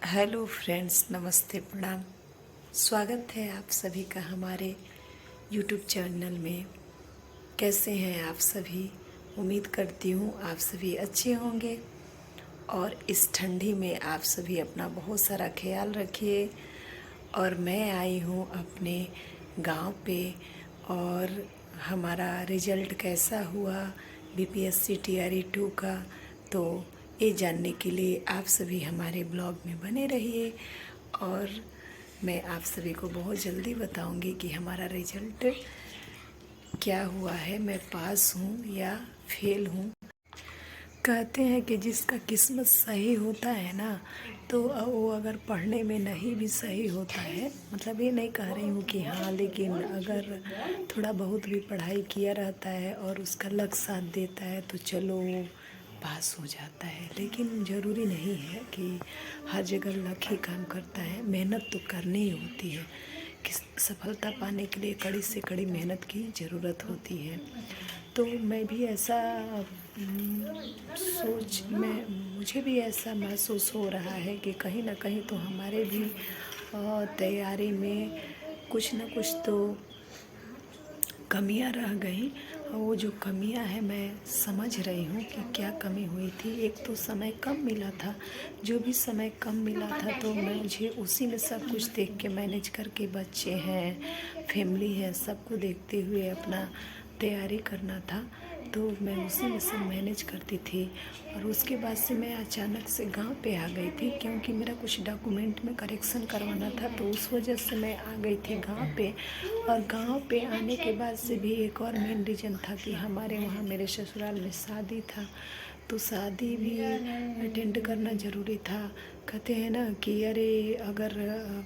Hello friends, नमस्ते, प्रणाम। स्वागत है आप सभी का हमारे यूट्यूब चैनल में। कैसे हैं आप सभी? उम्मीद करती हूँ आप सभी अच्छे होंगे और इस ठंडी में आप सभी अपना बहुत सारा ख्याल रखिए। और मैं आई हूँ अपने गांव पे और हमारा रिज़ल्ट कैसा हुआ बीपीएससी टीआरई 2 का, तो ये जानने के लिए आप सभी हमारे ब्लॉग में बने रहिए। और मैं आप सभी को बहुत जल्दी बताऊंगी कि हमारा रिज़ल्ट क्या हुआ है, मैं पास हूँ या फेल हूँ। कहते हैं कि जिसका किस्मत सही होता है ना, तो वो अगर पढ़ने में नहीं भी सही होता है, मतलब ये नहीं कह रही हूँ कि हाँ, लेकिन अगर थोड़ा बहुत भी पढ़ाई किया रहता है और उसका लक साथ देता है तो चलो वो पास हो जाता है। लेकिन ज़रूरी नहीं है कि हर जगह लक ही काम करता है, मेहनत तो करनी ही होती है। कि सफलता पाने के लिए कड़ी से कड़ी मेहनत की ज़रूरत होती है। तो मैं भी ऐसा मुझे भी ऐसा महसूस हो रहा है कि कहीं ना कहीं तो हमारे भी तैयारी में कुछ ना कुछ तो कमियां रह गई। वो जो कमियां हैं मैं समझ रही हूँ कि क्या कमी हुई थी। एक तो समय कम मिला था, जो भी समय कम मिला था तो मुझे उसी में सब कुछ देख के मैनेज करके, बच्चे हैं, फैमिली है, सबको देखते हुए अपना तैयारी करना था। तो मैं उसी में सब मैनेज करती थी। और उसके बाद से मैं अचानक से गांव पे आ गई थी, क्योंकि मेरा कुछ डॉक्यूमेंट में करेक्शन करवाना था, तो उस वजह से मैं आ गई थी गांव पे। और गांव पे आने के बाद से भी एक और मेन रीज़न था कि हमारे वहाँ मेरे ससुराल में शादी था, तो शादी भी अटेंड करना ज़रूरी था। कहते हैं ना कि अरे अगर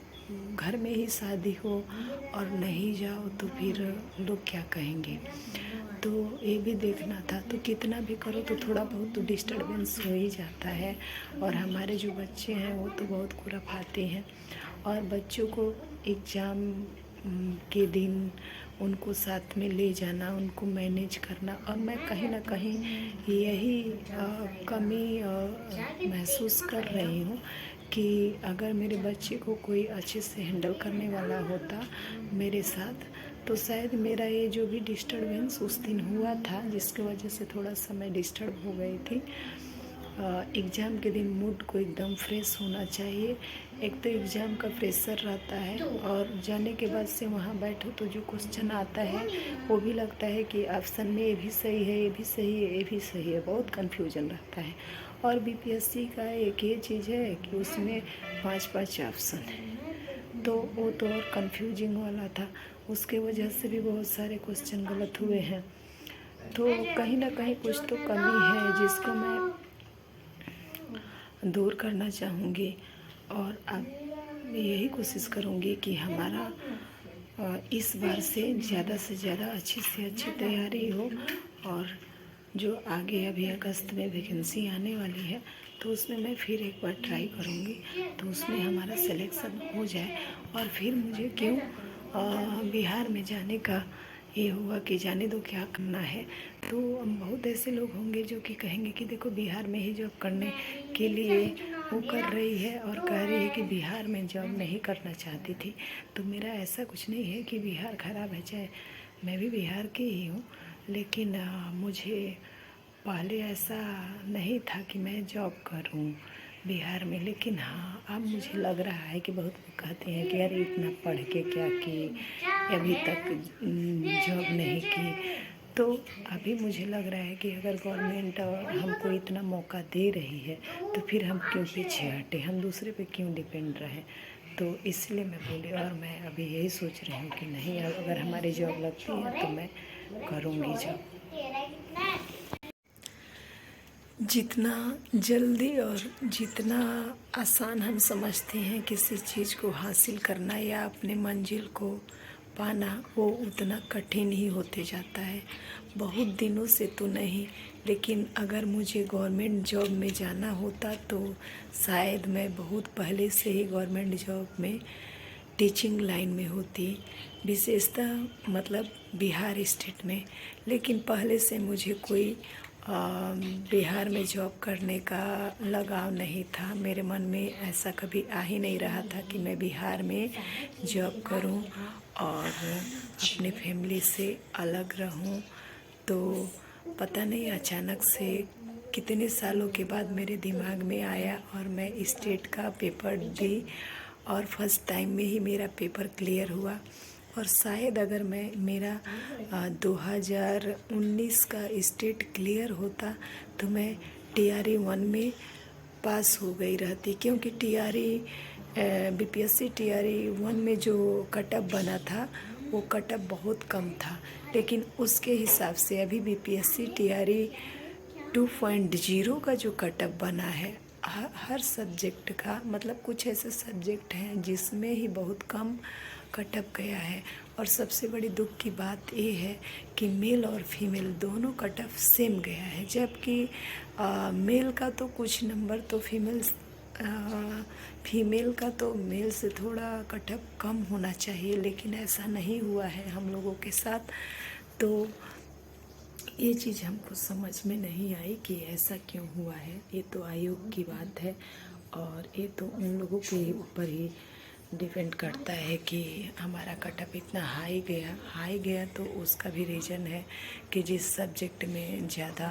घर में ही शादी हो और नहीं जाओ तो फिर लोग क्या कहेंगे, तो ये भी देखना था। तो कितना भी करो तो थोड़ा बहुत तो डिस्टर्बेंस हो ही जाता है। और हमारे जो बच्चे हैं वो तो बहुत खुराफाते हैं, और बच्चों को एग्ज़ाम के दिन उनको साथ में ले जाना, उनको मैनेज करना, और मैं कहीं ना कहीं यही कमी महसूस कर रही हूँ कि अगर मेरे बच्चे को कोई अच्छे से हैंडल करने वाला होता मेरे साथ, तो शायद मेरा ये जो भी डिस्टर्बेंस उस दिन हुआ था, जिसकी वजह से थोड़ा सा मैं डिस्टर्ब हो गई थी। एग्ज़ाम के दिन मूड को एकदम फ्रेश होना चाहिए। एक तो एग्ज़ाम का प्रेशर रहता है, और जाने के बाद से वहाँ बैठो तो जो क्वेश्चन आता है वो भी लगता है कि ऑप्शन में ये भी सही है, ये भी सही है, ये भी सही है, बहुत कन्फ्यूजन रहता है। और बीपीएससी का एक ये चीज़ है कि उसमें 5-5 ऑप्शन है, तो वो तो और कन्फ्यूजिंग वाला था। उसके वजह से भी बहुत सारे क्वेश्चन गलत हुए हैं। तो कहीं ना कहीं कुछ तो कमी है जिसको मैं दूर करना चाहूँगी। और अब यही कोशिश करूँगी कि हमारा इस बार से ज़्यादा अच्छी से अच्छी तैयारी हो। और जो आगे अभी अगस्त में वैकेंसी आने वाली है, तो उसमें मैं फिर एक बार ट्राई करूँगी, तो उसमें हमारा सिलेक्शन हो जाए। और फिर मुझे क्यों बिहार में जाने का ये हुआ कि जाने दो, क्या करना है। तो बहुत ऐसे लोग होंगे जो कि कहेंगे कि देखो बिहार में ही जॉब करने के लिए वो कर रही है, और कह रही है कि बिहार में जॉब नहीं करना चाहती थी। तो मेरा ऐसा कुछ नहीं है कि बिहार ख़राब है, चाहे मैं भी बिहार की ही हूँ, लेकिन मुझे पहले ऐसा नहीं था कि मैं जॉब करूं बिहार में। लेकिन हाँ, अब मुझे लग रहा है कि बहुत लोग कहते हैं कि अरे इतना पढ़ के क्या की, अभी तक जॉब नहीं की। तो अभी मुझे लग रहा है कि अगर गवर्नमेंट हमको इतना मौका दे रही है, तो फिर हम क्यों पीछे हटे, हम दूसरे पे क्यों डिपेंड रहें। तो इसलिए मैं बोली, और मैं अभी यही सोच रही हूँ कि नहीं, अगर हमारी जॉब लगती है तो मैं करूँगी जॉब। जितना जल्दी और जितना आसान हम समझते हैं किसी चीज़ को हासिल करना या अपने मंजिल को पाना, वो उतना कठिन ही होते जाता है। बहुत दिनों से तो नहीं, लेकिन अगर मुझे गवर्नमेंट जॉब में जाना होता तो शायद मैं बहुत पहले से ही गवर्नमेंट जॉब में टीचिंग लाइन में होती, विशेषतः मतलब बिहार स्टेट में। लेकिन पहले से मुझे कोई बिहार में जॉब करने का लगाव नहीं था। मेरे मन में ऐसा कभी आ ही नहीं रहा था कि मैं बिहार में जॉब करूं और अपने फैमिली से अलग रहूं। तो पता नहीं अचानक से कितने सालों के बाद मेरे दिमाग में आया और मैं स्टेट का पेपर दी और फर्स्ट टाइम में ही मेरा पेपर क्लियर हुआ। और शायद अगर मैं मेरा 2019 का स्टेट क्लियर होता तो मैं TRE 1 में पास हो गई रहती, क्योंकि BPSC TRE 1 में जो कटअप बना था वो कटअप बहुत कम था। लेकिन उसके हिसाब से अभी BPSC TRE 2.0 का जो कटअप बना है हर सब्जेक्ट का, मतलब कुछ ऐसे सब्जेक्ट हैं जिसमें ही बहुत कम कटअप गया है। और सबसे बड़ी दुख की बात ये है कि मेल और फीमेल दोनों कटअप सेम गया है, जबकि मेल का तो कुछ नंबर तो फीमेल का तो मेल से थोड़ा कटअप कम होना चाहिए, लेकिन ऐसा नहीं हुआ है हम लोगों के साथ। तो ये चीज़ हमको समझ में नहीं आई कि ऐसा क्यों हुआ है। ये तो आयोग की बात है और ये तो उन लोगों के ऊपर ही डिपेंड करता है कि हमारा कटअप इतना हाई गया तो उसका भी रीज़न है कि जिस सब्जेक्ट में ज़्यादा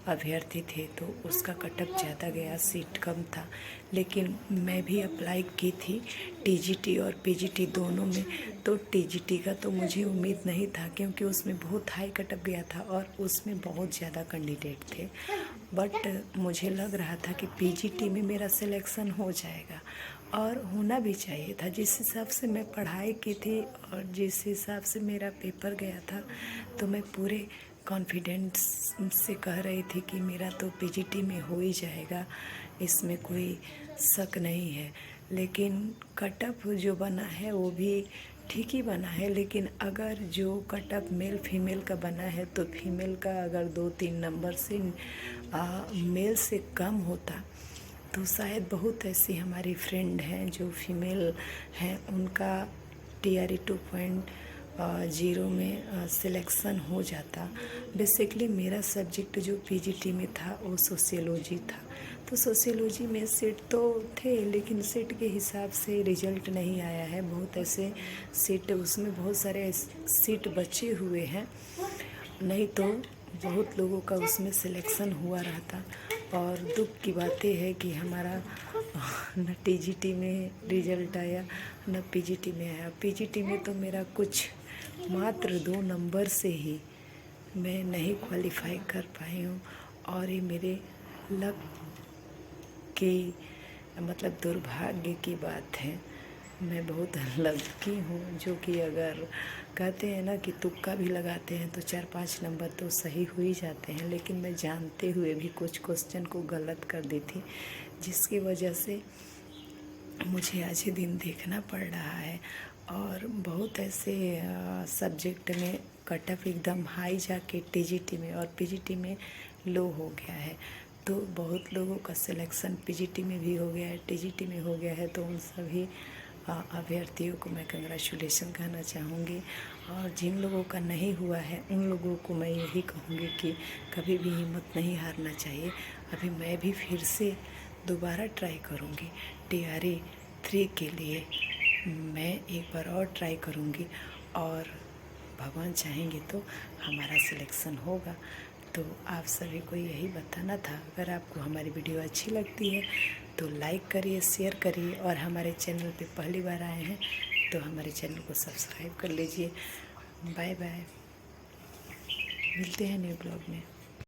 अभ्यर्थी थे तो उसका कटअप ज़्यादा गया, सीट कम था। लेकिन मैं भी अप्लाई की थी TGT और PGT दोनों में, तो TGT का तो मुझे उम्मीद नहीं था क्योंकि उसमें बहुत हाई कटअप गया था और उसमें बहुत ज़्यादा कैंडिडेट थे। बट मुझे लग रहा था कि PGT में मेरा सिलेक्शन हो जाएगा और होना भी चाहिए था। जिस हिसाब से मैं पढ़ाई की थी और जिस हिसाब से मेरा पेपर गया था, तो मैं पूरे कॉन्फिडेंस से कह रही थी कि मेरा तो PGT में हो ही जाएगा, इसमें कोई शक नहीं है। लेकिन कटअप जो बना है वो भी ठीक ही बना है, लेकिन अगर जो कटअप मेल फीमेल का बना है तो फीमेल का अगर 2-3 नंबर से मेल से कम होता तो शायद बहुत ऐसी हमारी फ्रेंड हैं जो फीमेल हैं, उनका TRE 2.0 में सिलेक्शन हो जाता। बेसिकली मेरा सब्जेक्ट जो PGT में था वो सोशियोलॉजी था, तो सोशियोलॉजी में सीट तो थे लेकिन सीट के हिसाब से रिजल्ट नहीं आया है। बहुत ऐसे सीट उसमें बहुत सारे सीट बचे हुए हैं, नहीं तो बहुत लोगों का उसमें सिलेक्शन हुआ रहता। और दुख की बात यह है कि हमारा न TGT में रिजल्ट आया न PGT में आया। PGT में तो मेरा कुछ मात्र 2 नंबर से ही मैं नहीं क्वालिफाई कर पाई हूँ और ये मेरे लक की मतलब दुर्भाग्य की बात है। मैं बहुत लकी हूँ, जो कि अगर कहते हैं ना कि तुक्का भी लगाते हैं तो 4-5 नंबर तो सही हो ही जाते हैं, लेकिन मैं जानते हुए भी कुछ क्वेश्चन को गलत कर दी थी, जिसकी वजह से मुझे आज ही दिन देखना पड़ रहा है। और बहुत ऐसे सब्जेक्ट में कटअप एकदम हाई जाके TGT में और PGT में लो हो गया है, तो बहुत लोगों का सिलेक्शन PGT में भी हो गया है, TGT में हो गया है। तो उन सभी अभ्यर्थियों को मैं कंग्रेचुलेसन कहना चाहूँगी। और जिन लोगों का नहीं हुआ है उन लोगों को मैं यही कहूँगी कि कभी भी हिम्मत नहीं हारना चाहिए। अभी मैं भी फिर से दोबारा ट्राई करूँगी TRE 3 के लिए, मैं एक बार और ट्राई करूँगी और भगवान चाहेंगे तो हमारा सिलेक्शन होगा। तो आप सभी को यही बताना था। अगर आपको हमारी वीडियो अच्छी लगती है तो लाइक करिए, शेयर करिए और हमारे चैनल पे पहली बार आए हैं तो हमारे चैनल को सब्सक्राइब कर लीजिए। बाय बाय, मिलते हैं न्यू ब्लॉग में।